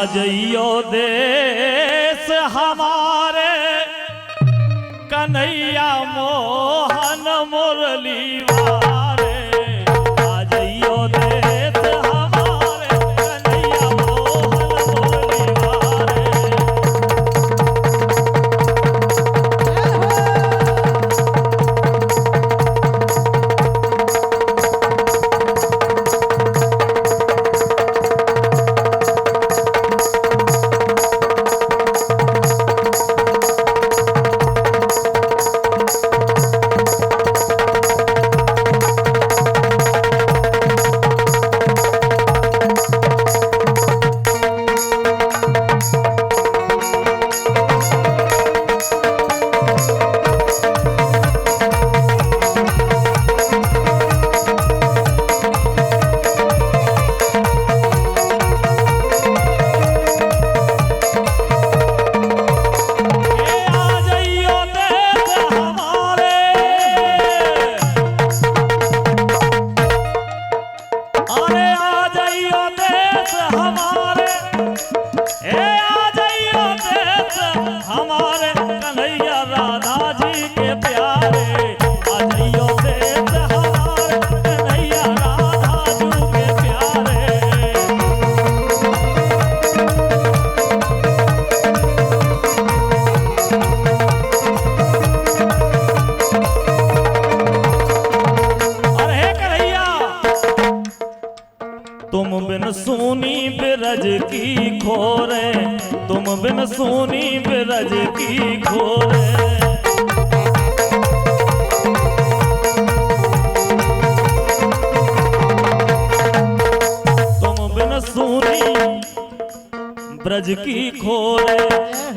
जइयो देश हमारे कन्हैया मोहन मुरली वारे। आ जइयो देश हमारे कन्हैया मोहन मुरली वारे। तुम बिन सुनी बिरज की खोरे, तुम बिन सुनी बिरज की खोरे। तुम बिन सुनी ब्रज की खोरे,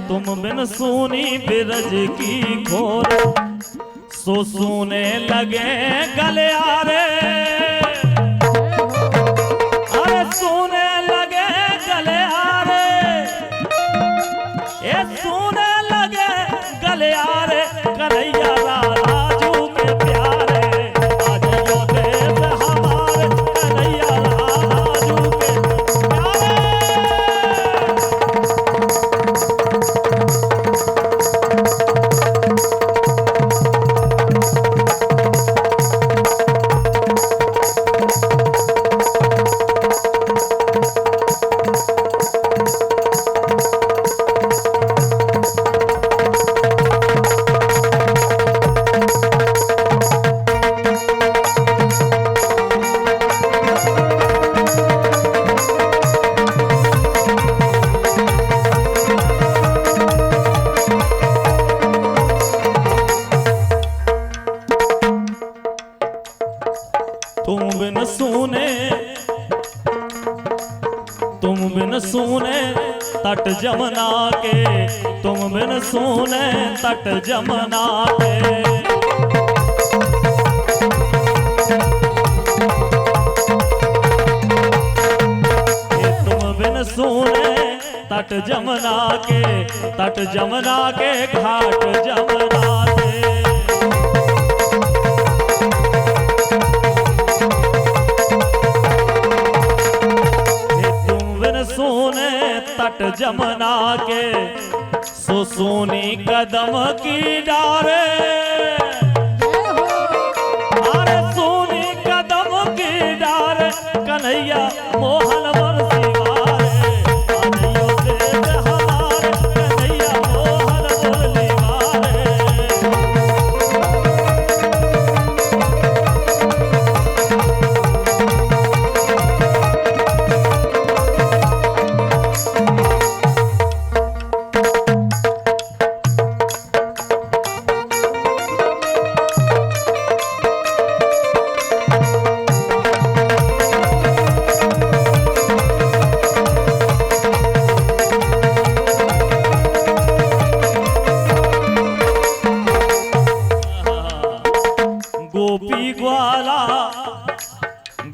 तुम बिन सुनी बिरज की खोरे। सो सुने लगे गलियारे, सुने लगे गलियारे, ये सुने लगे गलियारे कन्हैया राजू के प्यारे। आ जइयो देश हमारे कन्हैया राजू के प्यारे। तुम बिन सुने तट जमुना के, तुम बिन सुने तट जमुना के। तुम बिन सुने तट जमुना के, तट जमुना के घाट जमुना के। सोने तट जमुना के, सो सोनी कदम की डारे। अरे सोनी कदम की डारे कन्हैया मोहन मुरली वारे। आ जइयो देश हमारे कन्हैया मोहन मुरली वारे।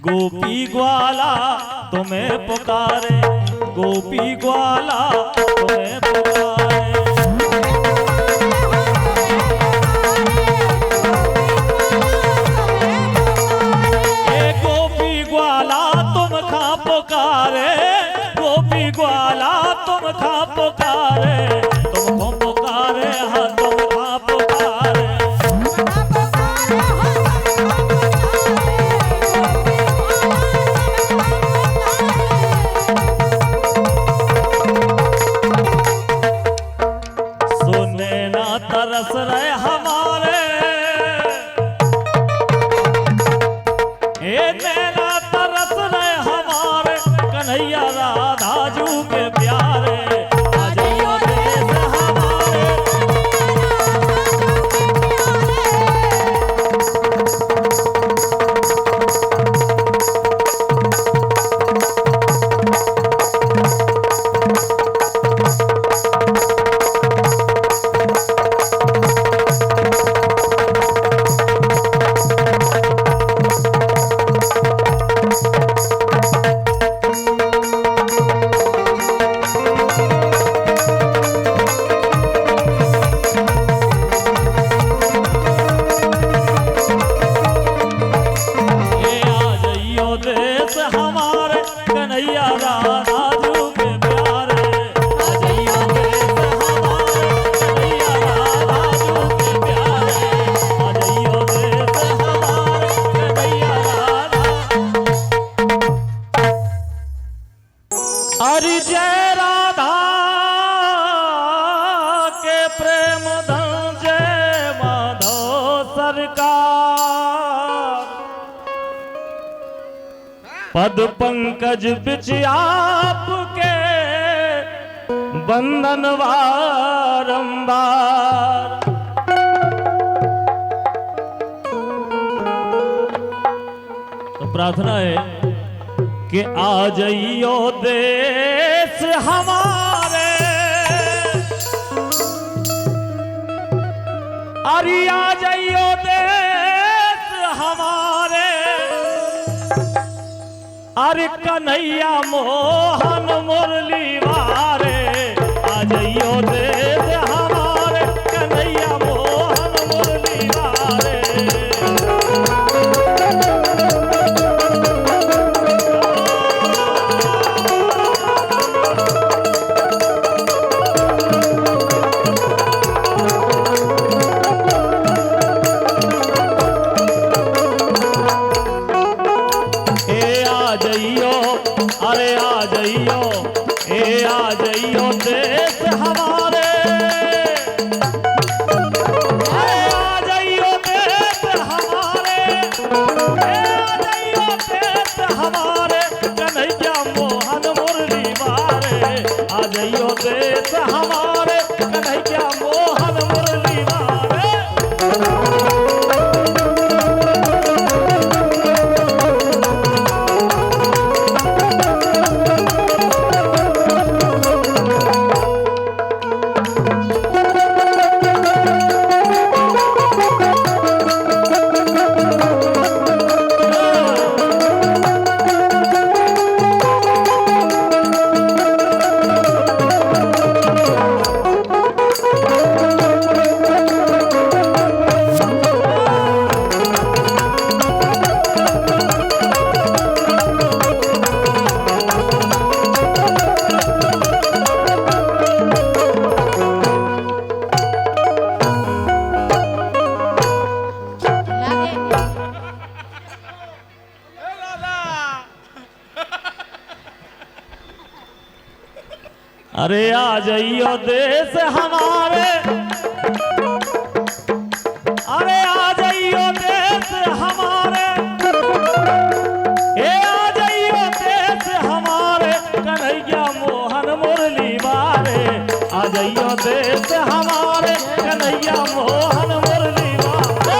गोपी ग्वाला तुम्हें पुकारे, गोपी ग्वाला तुम्हें पुकारे। ए गोपी ग्वाला तुम खा पुकारे, गोपी ग्वाला राधा तुम खा पुकारे, तुमको पुकारे, हाँ तुम खा पुकारे। सुने ना तरस रहे हमारे, ए नैना तरस रहे हमारे, कन्हैया राधा जू के प्यारे। आ जाइयो देश हमारे, कन्हैया राधा जू के प्यारे। आ जाइयो देश हमारे, कन्हैया राधा जू के प्यारे। आ जाइयो देश हमारे, कन्हैया राधा। अरे जय राधा के प्रेम धन, जय माधव सरकार। पद पंकज बिच आपके बंधन बारंबार। तो प्रार्थना है कि आ जाइयो देश हमारे, अरे आ जाइयो देश हमारे। अरे कन्हैया मोहन मुरली वारे। आ जाइयो देश हमारे, कन्हैया मोहन मुरली वारे। अरे आ जाइयो, ए आ जाइयो देश हमारे। अरे आ जाइयो देश हमारे, ए आ जाइयो देश हमारे, कन्हैया मोहन मुरली वारे। आ जाइयो देश हमारे, कन्हैया मोहन मुरली वारे। अरे आ जाइयो देश हमारे, अरे आ जाइयो देश हमारे, ए आ जाइयो देश हमारे, कन्हैया मोहन मुरली वारे। आ जाइयो देश हमारे, कन्हैया मोहन मुरली वारे।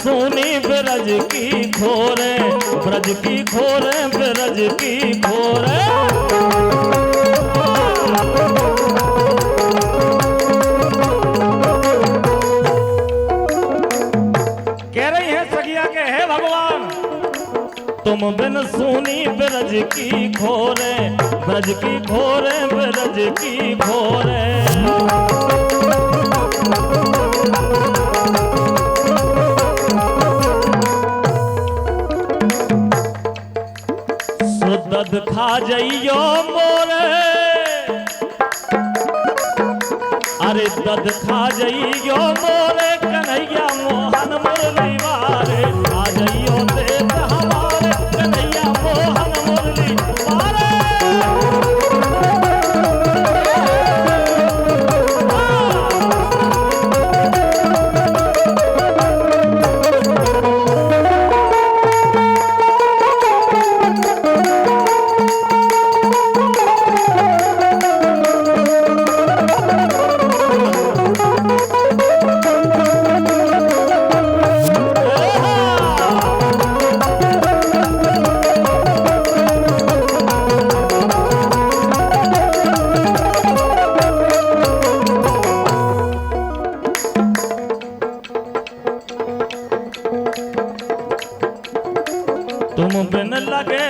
सुनी ब्रज की खोरे, ब्रज की खोरे, ब्रज की खोरे। कह रही है सखिया के हे भगवान, तुम बिन सुनी ब्रज की खोरे, ब्रज की खोरे, ब्रज की खोरे। सुदद खा जइयो मोरे, अरे दद खा जइयो मोरे कन्हैया मोहन मुरली वारे। आ जइयो देश हमारे कन्हैया मोहन मुरली वारे। तुम बिन लगे,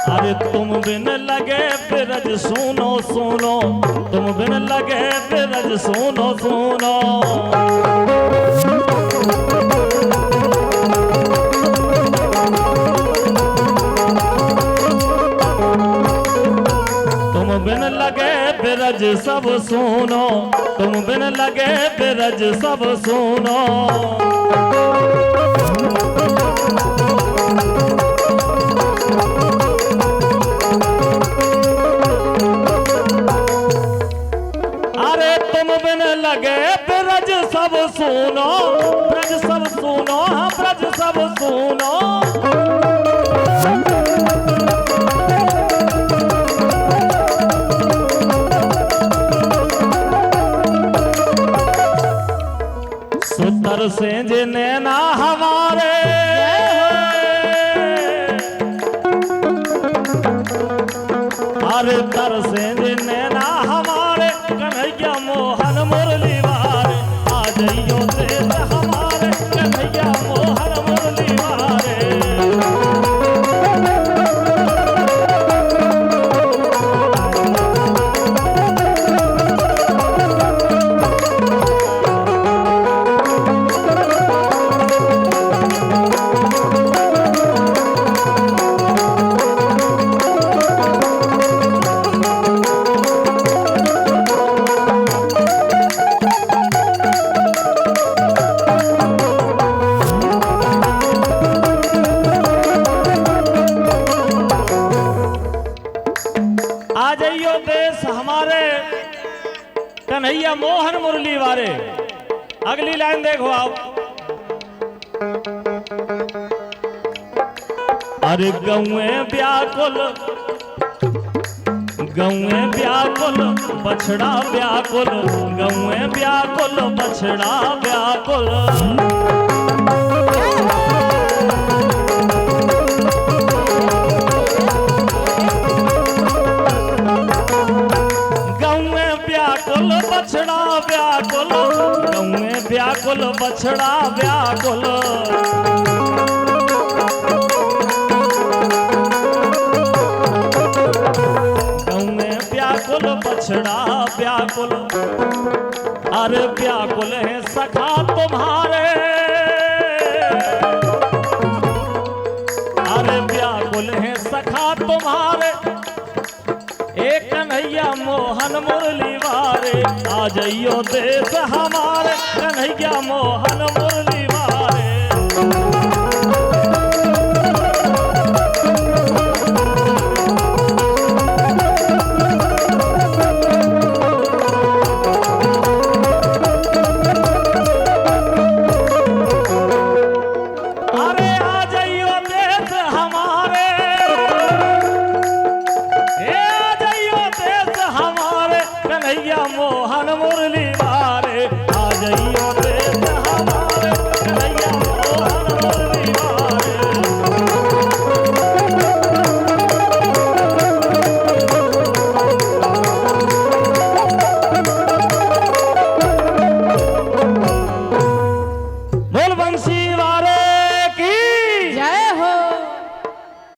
अरे तुम बिन लगे ब्रज सुनो सुनो, तुम बिन लगे ब्रज सुनो सुनो। तुम बिन लगे ब्रज सब सुनो, तुम बिन लगे ब्रज सब सुनो। तुम बिन लगे ब्रज सब सुनो, ब्रज सब सुनो, हाँ ब्रज सब सुनो। सुतर से जे नैना हमारे, अरे तर से जे नैना हमारे कन्हैया मोहन मुरली वारे। आ जइयो देश हमारे कन्हैया मोहन मुरली वारे। आ जाइयो देश हमारे कन्हैया मोहन मुरली वारे। अगली लाइन देखो आप। अरे गौए व्याकुल, गौए व्याकुल बछड़ा व्याकुल, गौए व्याकुल बछड़ा व्याकुल। व्याकुल बछड़ा व्याकुल, गौए व्याकुल बछड़ा व्याकुल। गौए व्याकुल बछड़ा व्याकुल, अरे व्याकुल है सखा तुम्हारे, अरे व्याकुल है सखा तुम्हारे एक कन्हैया मोहन मुरली वारे। आ जाइयो देश हमारे कन्हैया मोहन मुरली वारे। अरे आ जाइयो देश हमारे, आ जाइयो देश हमारे कन्हैया मोहन मुरली।